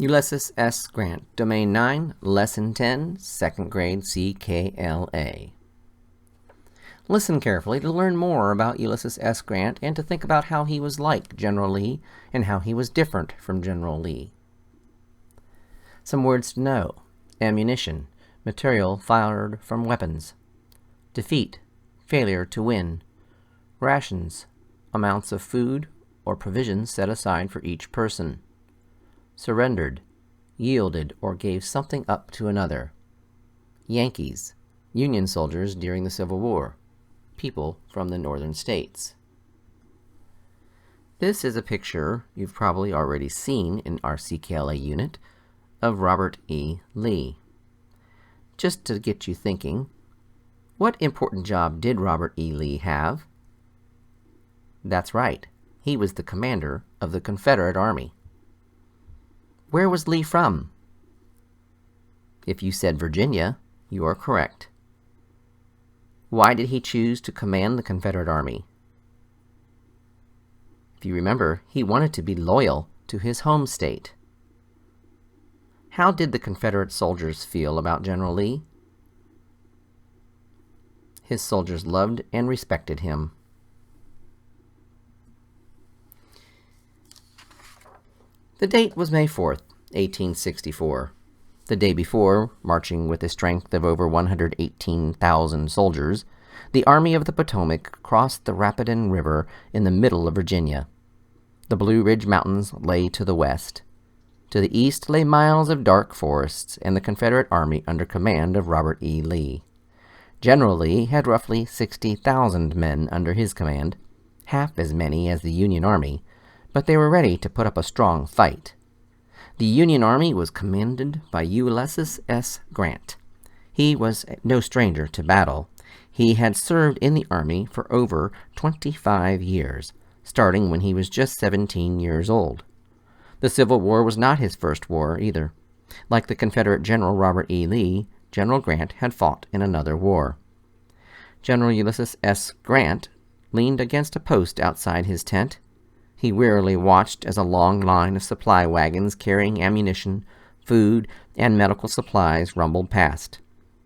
Ulysses S. Grant, Domain 9, Lesson 10, 2nd grade CKLA. Listen carefully to learn more about Ulysses S. Grant and to think about how he was like General Lee and how he was different from General Lee. Some words to know: ammunition, material fired from weapons; defeat, failure to win; rations, amounts of food or provisions set aside for each person; surrendered, yielded, or gave something up to another; Yankees, Union soldiers during the Civil War, people from the northern states. This is a picture you've probably already seen in our CKLA unit of Robert E. Lee. Just to get you thinking, what important job did Robert E. Lee have? That's right, he was the commander of the Confederate Army. Where was Lee from? If you said Virginia, you are correct. Why did he choose to command the Confederate Army? If you remember, he wanted to be loyal to his home state. How did the Confederate soldiers feel about General Lee? His soldiers loved and respected him. The date was May 4th, 1864. The day before, marching with a strength of over 118,000 soldiers, the Army of the Potomac crossed the Rapidan River in the middle of Virginia. The Blue Ridge Mountains lay to the west. To the east lay miles of dark forests and the Confederate Army under command of Robert E. Lee. General Lee had roughly 60,000 men under his command, half as many as the Union Army, but they were ready to put up a strong fight. The Union Army was commanded by Ulysses S. Grant. He was no stranger to battle. He had served in the Army for over 25 years, starting when he was just 17 years old. The Civil War was not his first war either. Like the Confederate General Robert E. Lee, General Grant had fought in another war. General Ulysses S. Grant leaned against a post outside his tent. He wearily watched as a long line of supply wagons carrying ammunition, food, and medical supplies rumbled past.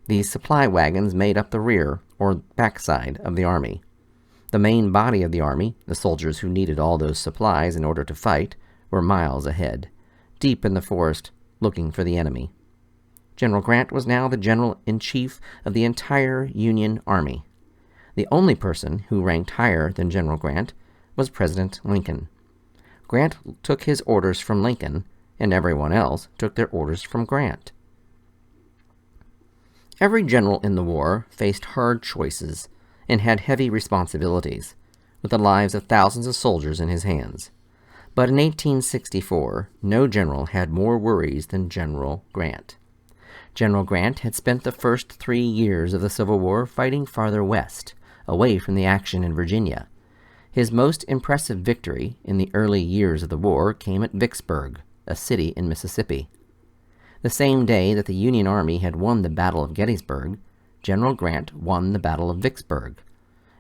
These supply wagons made up the rear, or backside, of the army. The main body of the army, the soldiers who needed all those supplies in order to fight, were miles ahead, deep in the forest, looking for the enemy. General Grant was now the general-in-chief of the entire Union Army. The only person who ranked higher than General Grant was President Lincoln. Grant took his orders from Lincoln, and everyone else took their orders from Grant. Every general in the war faced hard choices and had heavy responsibilities, with the lives of thousands of soldiers in his hands. But in 1864, no general had more worries than General Grant. General Grant had spent the first 3 years of the Civil War fighting farther west, away from the action in Virginia. His most impressive victory in the early years of the war came at Vicksburg, a city in Mississippi. The same day that the Union Army had won the Battle of Gettysburg, General Grant won the Battle of Vicksburg,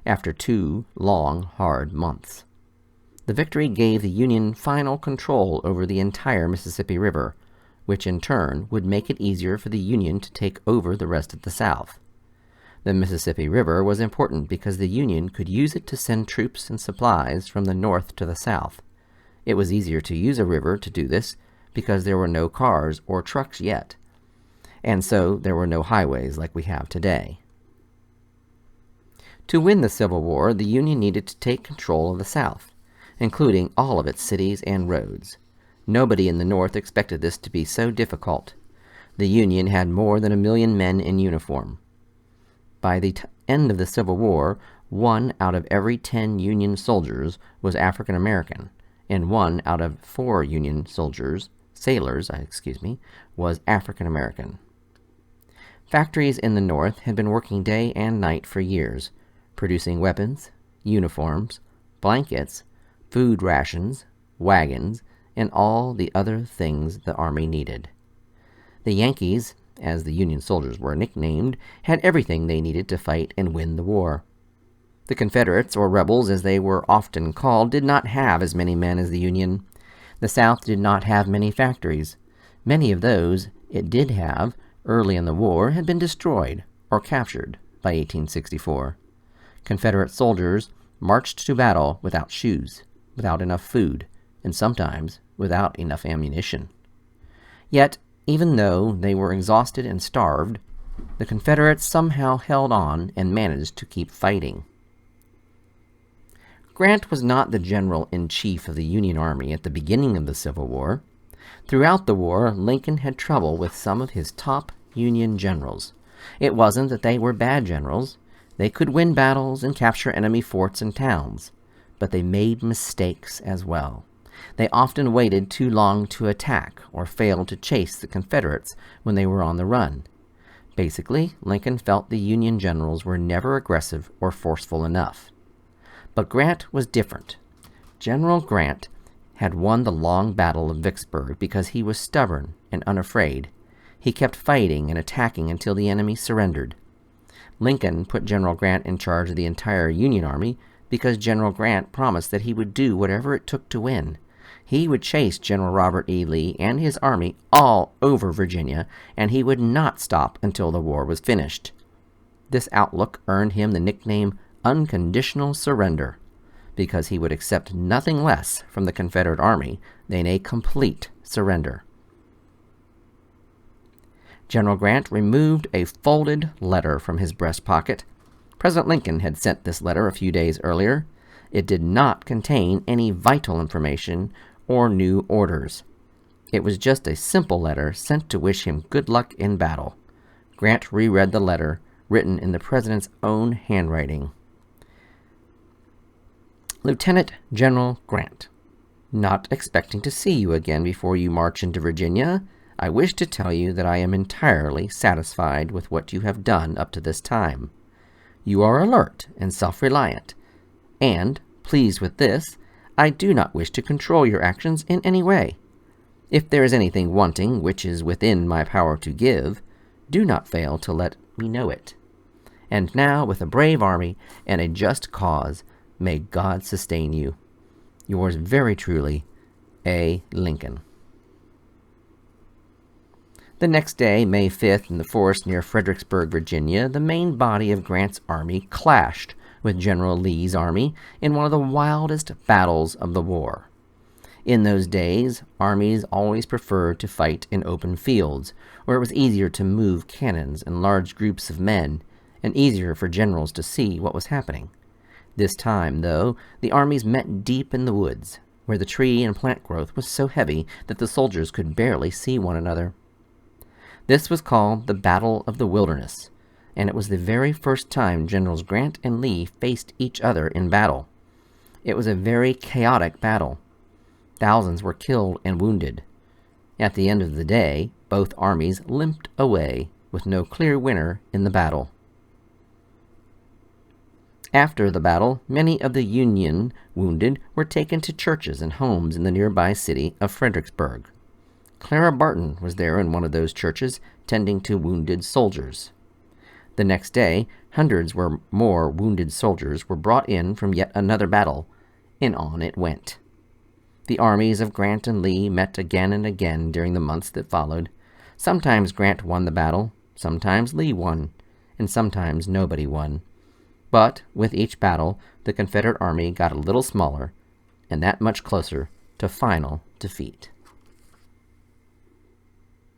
after 2 long, hard months. The victory gave the Union final control over the entire Mississippi River, which in turn would make it easier for the Union to take over the rest of the South. The Mississippi River was important because the Union could use it to send troops and supplies from the north to the south. It was easier to use a river to do this because there were no cars or trucks yet, and so there were no highways like we have today. To win the Civil War, the Union needed to take control of the South, including all of its cities and roads. Nobody in the North expected this to be so difficult. The Union had more than 1 million men in uniform. By the end of the Civil War, 1 out of every 10 Union soldiers was African American, and 1 out of 4 Union sailors, was African American. Factories in the North had been working day and night for years, producing weapons, uniforms, blankets, food rations, wagons, and all the other things the Army needed. The Yankees, as the Union soldiers were nicknamed, had everything they needed to fight and win the war. The Confederates, or rebels as they were often called, did not have as many men as the Union. The South did not have many factories. Many of those it did have early in the war had been destroyed or captured by 1864. Confederate soldiers marched to battle without shoes, without enough food, and sometimes without enough ammunition. Yet, even though they were exhausted and starved, the Confederates somehow held on and managed to keep fighting. Grant was not the general-in-chief of the Union Army at the beginning of the Civil War. Throughout the war, Lincoln had trouble with some of his top Union generals. It wasn't that they were bad generals. They could win battles and capture enemy forts and towns, but they made mistakes as well. They often waited too long to attack or failed to chase the Confederates when they were on the run. Basically, Lincoln felt the Union generals were never aggressive or forceful enough. But Grant was different. General Grant had won the long battle of Vicksburg because he was stubborn and unafraid. He kept fighting and attacking until the enemy surrendered. Lincoln put General Grant in charge of the entire Union Army because General Grant promised that he would do whatever it took to win. He would chase General Robert E. Lee and his army all over Virginia, and he would not stop until the war was finished. This outlook earned him the nickname Unconditional Surrender, because he would accept nothing less from the Confederate Army than a complete surrender. General Grant removed a folded letter from his breast pocket. President Lincoln had sent this letter a few days earlier. It did not contain any vital information or new orders. It was just a simple letter sent to wish him good luck in battle. Grant reread the letter, written in the president's own handwriting. Lieutenant General Grant, not expecting to see you again before you march into Virginia, I wish to tell you that I am entirely satisfied with what you have done up to this time. You are alert and self-reliant, and, pleased with this, I do not wish to control your actions in any way. If there is anything wanting which is within my power to give, do not fail to let me know it. And now, with a brave army and a just cause, may God sustain you. Yours very truly, A. Lincoln. The next day, May 5th, in the forest near Fredericksburg, Virginia, the main body of Grant's army clashed with General Lee's army in one of the wildest battles of the war. In those days, armies always preferred to fight in open fields, where it was easier to move cannons and large groups of men, and easier for generals to see what was happening. This time, though, the armies met deep in the woods, where the tree and plant growth was so heavy that the soldiers could barely see one another. This was called the Battle of the Wilderness, and it was the very first time Generals Grant and Lee faced each other in battle. It was a very chaotic battle. Thousands were killed and wounded. At the end of the day, both armies limped away with no clear winner in the battle. After the battle, many of the Union wounded were taken to churches and homes in the nearby city of Fredericksburg. Clara Barton was there in one of those churches, tending to wounded soldiers. The next day, hundreds more wounded soldiers were brought in from yet another battle, and on it went. The armies of Grant and Lee met again and again during the months that followed. Sometimes Grant won the battle, sometimes Lee won, and sometimes nobody won. But with each battle, the Confederate army got a little smaller, and that much closer to final defeat.